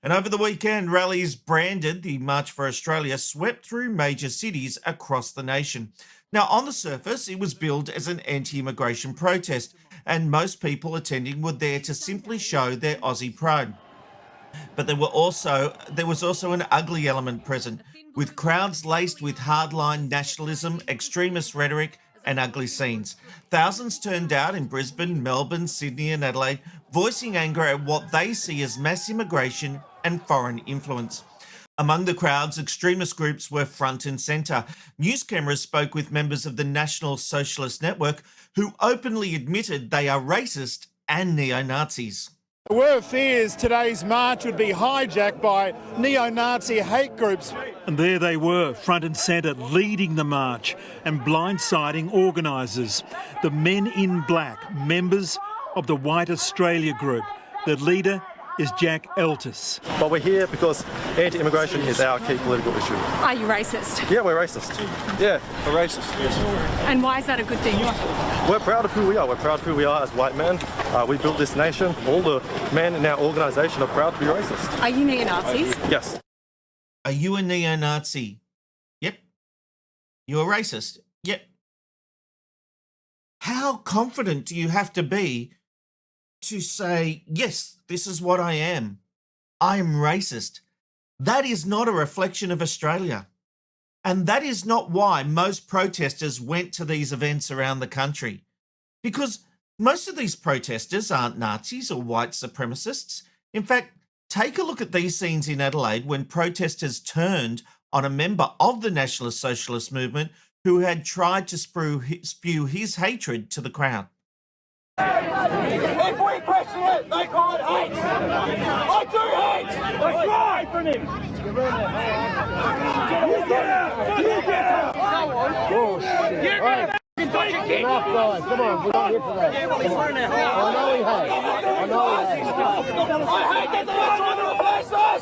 And over the weekend, rallies branded the March for Australia swept through major cities across the nation. Now, on the surface, it was billed as an anti-immigration protest, and most people attending were there to simply show their Aussie pride. But there was also an ugly element present, with crowds laced with hardline nationalism, extremist rhetoric, and ugly scenes. Thousands turned out in Brisbane, Melbourne, Sydney, and Adelaide, voicing anger at what they see as mass immigration and foreign influence. Among the crowds, extremist groups were front and centre. News cameras spoke with members of the National Socialist Network who openly admitted they are racist and neo-Nazis. There were fears today's march would be hijacked by neo-Nazi hate groups. And there they were, front and centre, leading the march and blindsiding organisers. The Men in Black, members of the White Australia group. The leader is Jack Eltis. But we're here because anti-immigration is our key political issue. Are you racist? Yeah, we're racist. Yeah, we're racist, yes. And why is that a good thing? We're proud of who we are. We're proud of who we are as white men. We built this nation. All the men in our organisation are proud to be racist. Are you neo-Nazis? Yes. Are you a neo-Nazi? Yep. You're a racist? Yep. How confident do you have to be to say, yes, this is what I am. I am racist. That is not a reflection of Australia. And that is not why most protesters went to these events around the country. Because most of these protesters aren't Nazis or white supremacists. In fact, take a look at these scenes in Adelaide when protesters turned on a member of the Nationalist Socialist movement who had tried to spew his hatred to the crowd. If we question it, they call it hate. I do hate. That's right. Get out. Get out. Oh, shit. Get out. Enough, guys. Come on, we're not here for that. I know he has. I know he has. I hate that they're trying to replace us.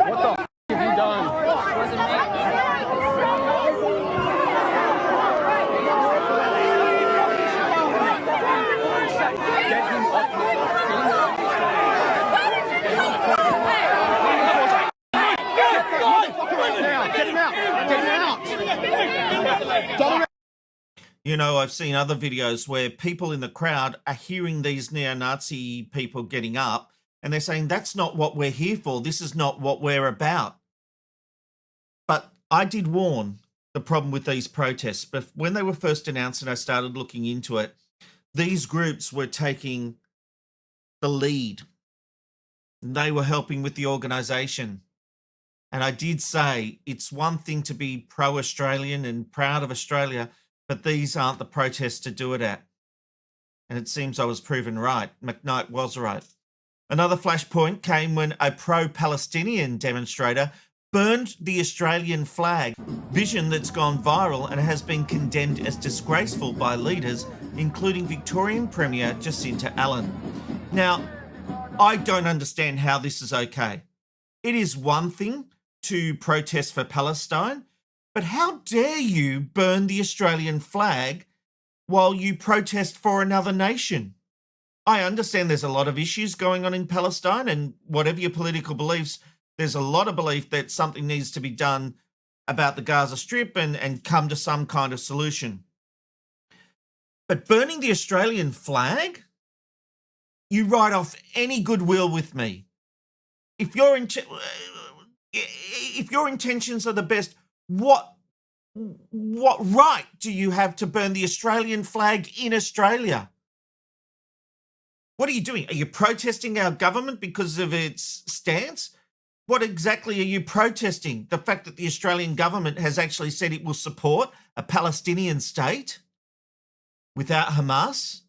What the f*** have you done? Get him out. You know, I've seen other videos where people in the crowd are hearing these neo-Nazi people getting up and they're saying, that's not what we're here for. This is not what we're about. But I did warn the problem with these protests. But when they were first announced and I started looking into it, these groups were taking the lead. They were helping with the organisation. And I did say it's one thing to be pro-Australian and proud of Australia, but these aren't the protests to do it at. And it seems I was proven right. McKnight was right. Another flashpoint came when a pro-Palestinian demonstrator burned the Australian flag, vision that's gone viral and has been condemned as disgraceful by leaders, including Victorian Premier Jacinta Allen. Now, I don't understand how this is okay. It is one thing to protest for Palestine, but how dare you burn the Australian flag while you protest for another nation? I understand there's a lot of issues going on in Palestine, and whatever your political beliefs, there's a lot of belief that something needs to be done about the Gaza Strip and come to some kind of solution. But burning the Australian flag? You write off any goodwill with me. If your intentions are the best, what right do you have to burn the Australian flag in Australia? What are you doing? Are you protesting our government because of its stance? What exactly are you protesting? The fact that the Australian government has actually said it will support a Palestinian state without Hamas?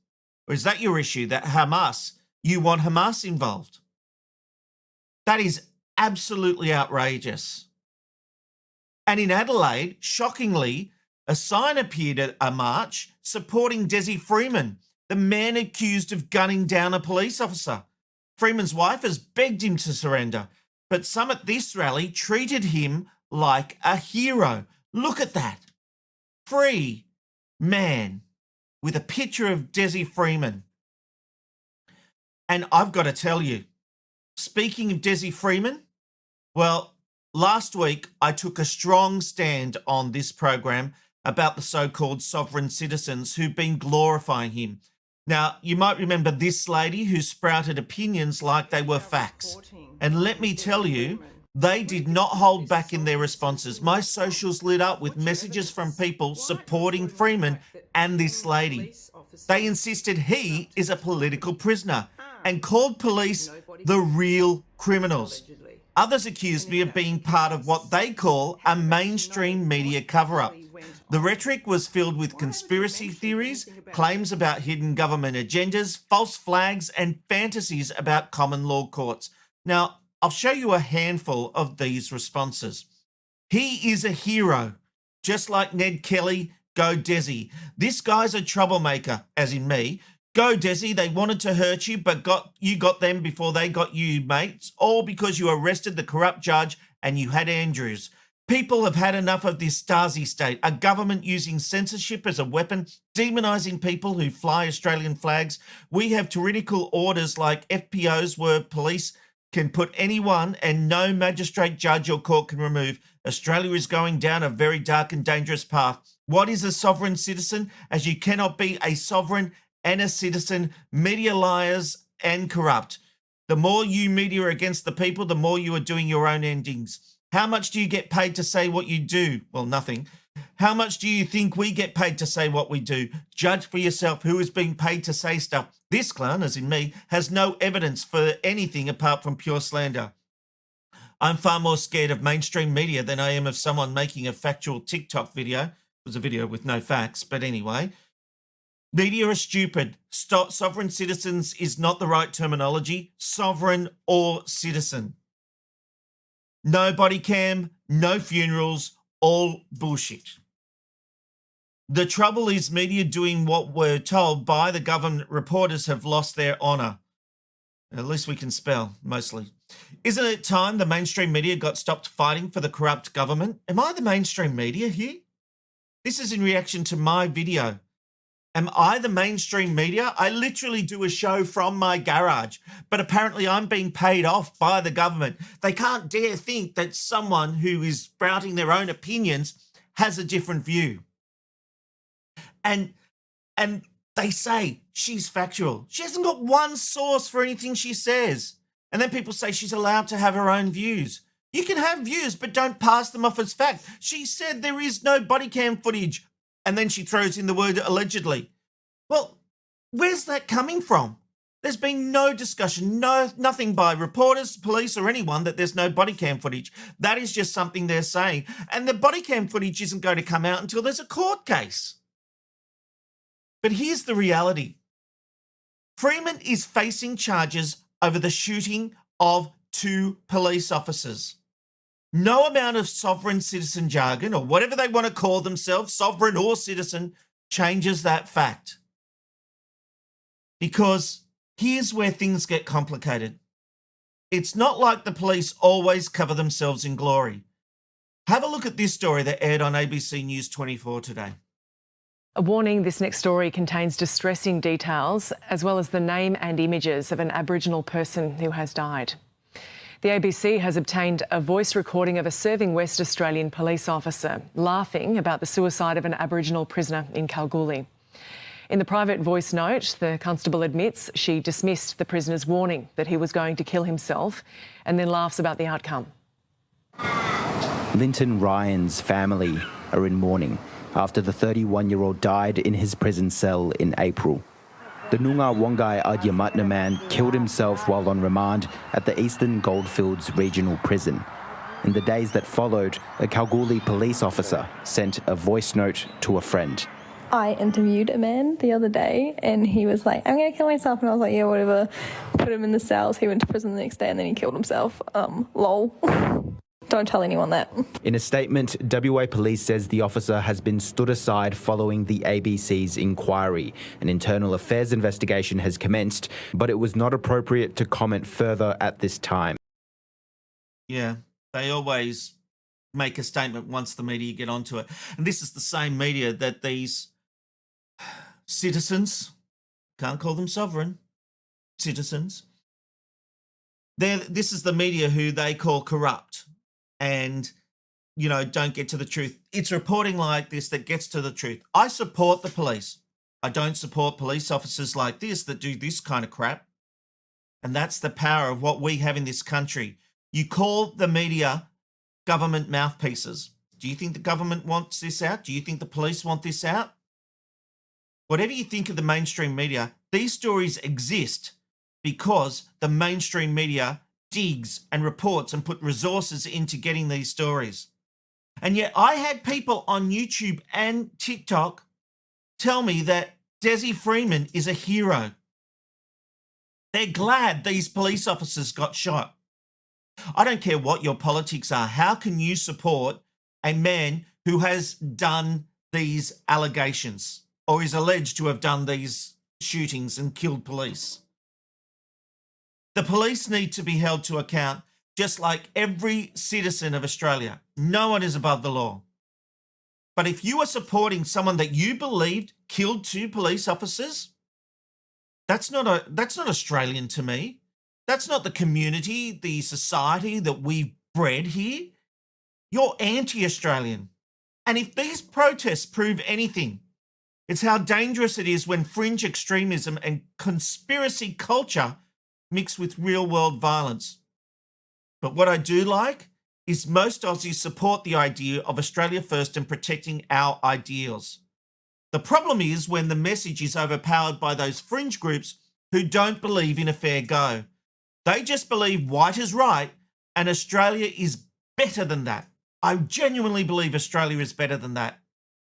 Or is that your issue, that Hamas, you want Hamas involved? That is absolutely outrageous. And in Adelaide, shockingly, a sign appeared at a march supporting Desi Freeman, the man accused of gunning down a police officer. Freeman's wife has begged him to surrender, but some at this rally treated him like a hero. Look at that. Free man with a picture of Desi Freeman. And I've got to tell you, speaking of Desi Freeman, well, last week I took a strong stand on this program about the so-called sovereign citizens who've been glorifying him. Now, you might remember this lady who sprouted opinions like they were facts. And let me tell you, they did not hold back in their responses. My socials lit up with messages from people supporting Freeman and this lady. They insisted he is a political prisoner and called police the real criminals. Others accused me of being part of what they call a mainstream media cover-up. The rhetoric was filled with conspiracy theories, claims about hidden government agendas, false flags, and fantasies about common law courts. Now, I'll show you a handful of these responses. He is a hero, just like Ned Kelly, go Desi. This guy's a troublemaker, as in me. Go Desi, they wanted to hurt you, but you got them before they got you, mates, all because you arrested the corrupt judge and you had Andrews. People have had enough of this Stasi state, a government using censorship as a weapon, demonising people who fly Australian flags. We have tyrannical orders like FPOs where police can put anyone and no magistrate, judge or court can remove. Australia is going down a very dark and dangerous path. What is a sovereign citizen? As you cannot be a sovereign and a citizen, media liars and corrupt. The more you media are against the people, the more you are doing your own endings. How much do you get paid to say what you do? Well, nothing. How much do you think we get paid to say what we do? Judge for yourself who is being paid to say stuff. This clown, as in me, has no evidence for anything apart from pure slander. I'm far more scared of mainstream media than I am of someone making a factual TikTok video. It was a video with no facts, but anyway. Media are stupid. Sovereign citizens is not the right terminology. Sovereign or citizen. No body cam, no funerals, all bullshit. The trouble is media doing what we're told by the government reporters have lost their honour. At least we can spell, mostly. Isn't it time the mainstream media got stopped fighting for the corrupt government? Am I the mainstream media here? This is in reaction to my video. Am I the mainstream media? I literally do a show from my garage, but apparently I'm being paid off by the government. They can't dare think that someone who is sprouting their own opinions has a different view. And they say she's factual. She hasn't got one source for anything she says. And then people say she's allowed to have her own views. You can have views, but don't pass them off as fact. She said there is no body cam footage. And then she throws in the word allegedly. Well, where's that coming from? There's been no discussion, nothing by reporters, police or anyone that there's no body cam footage. That is just something they're saying. And the body cam footage isn't going to come out until there's a court case. But here's the reality. Freeman is facing charges over the shooting of 2 police officers. No amount of sovereign citizen jargon or whatever they want to call themselves, sovereign or citizen, changes that fact. Because here's where things get complicated. It's not like the police always cover themselves in glory. Have a look at this story that aired on ABC News 24 today. A warning, this next story contains distressing details as well as the name and images of an Aboriginal person who has died. The ABC has obtained a voice recording of a serving West Australian police officer laughing about the suicide of an Aboriginal prisoner in Kalgoorlie. In the private voice note, the constable admits she dismissed the prisoner's warning that he was going to kill himself and then laughs about the outcome. Linton Ryan's family are in mourning after the 31-year-old died in his prison cell in April. The Noongar Wongai Adyamatna man killed himself while on remand at the Eastern Goldfields Regional Prison. In the days that followed, a Kalgoorlie police officer sent a voice note to a friend. I interviewed a man the other day and he was like, I'm going to kill myself. And I was like, yeah, whatever. Put him in the cells. He went to prison the next day and then he killed himself. Lol. Don't tell anyone that. In a statement, WA Police says the officer has been stood aside following the ABC's inquiry. An internal affairs investigation has commenced, but it was not appropriate to comment further at this time. Yeah, they always make a statement once the media get onto it. And this is the same media that these citizens, can't call them sovereign, citizens. This is the media who they call corrupt and, you know, don't get to the truth. It's reporting like this that gets to the truth. I support the police. I don't support police officers like this that do this kind of crap. And that's the power of what we have in this country. You call the media government mouthpieces. Do you think the government wants this out? Do you think the police want this out? Whatever you think of the mainstream media, these stories exist because the mainstream media digs and reports and put resources into getting these stories. And yet I had people on YouTube and TikTok tell me that Desi Freeman is a hero. They're glad these police officers got shot. I don't care what your politics are. How can you support a man who has done these allegations or is alleged to have done these shootings and killed police? The police need to be held to account just like every citizen of Australia. No one is above the law. But if you are supporting someone that you believed killed 2 police officers, that's not Australian to me. That's not the community, the society that we've bred here. You're anti-Australian. And if these protests prove anything, it's how dangerous it is when fringe extremism and conspiracy culture mix with real-world violence. But what I do like is most Aussies support the idea of Australia first and protecting our ideals. The problem is when the message is overpowered by those fringe groups who don't believe in a fair go. They just believe white is right and Australia is better than that. I genuinely believe Australia is better than that.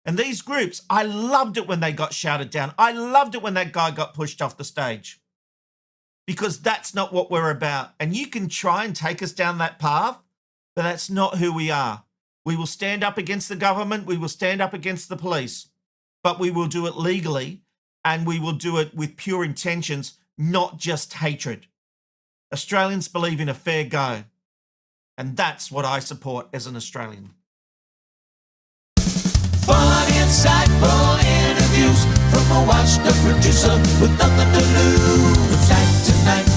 And these groups, I loved it when they got shouted down. I loved it when that guy got pushed off the stage. Because that's not what we're about. And you can try and take us down that path, but that's not who we are. We will stand up against the government. We will stand up against the police. But we will do it legally and we will do it with pure intentions, not just hatred. Australians believe in a fair go. And that's what I support as an Australian. Fun, insightful interviews from a washed-up producer with nothing to lose. Night to night.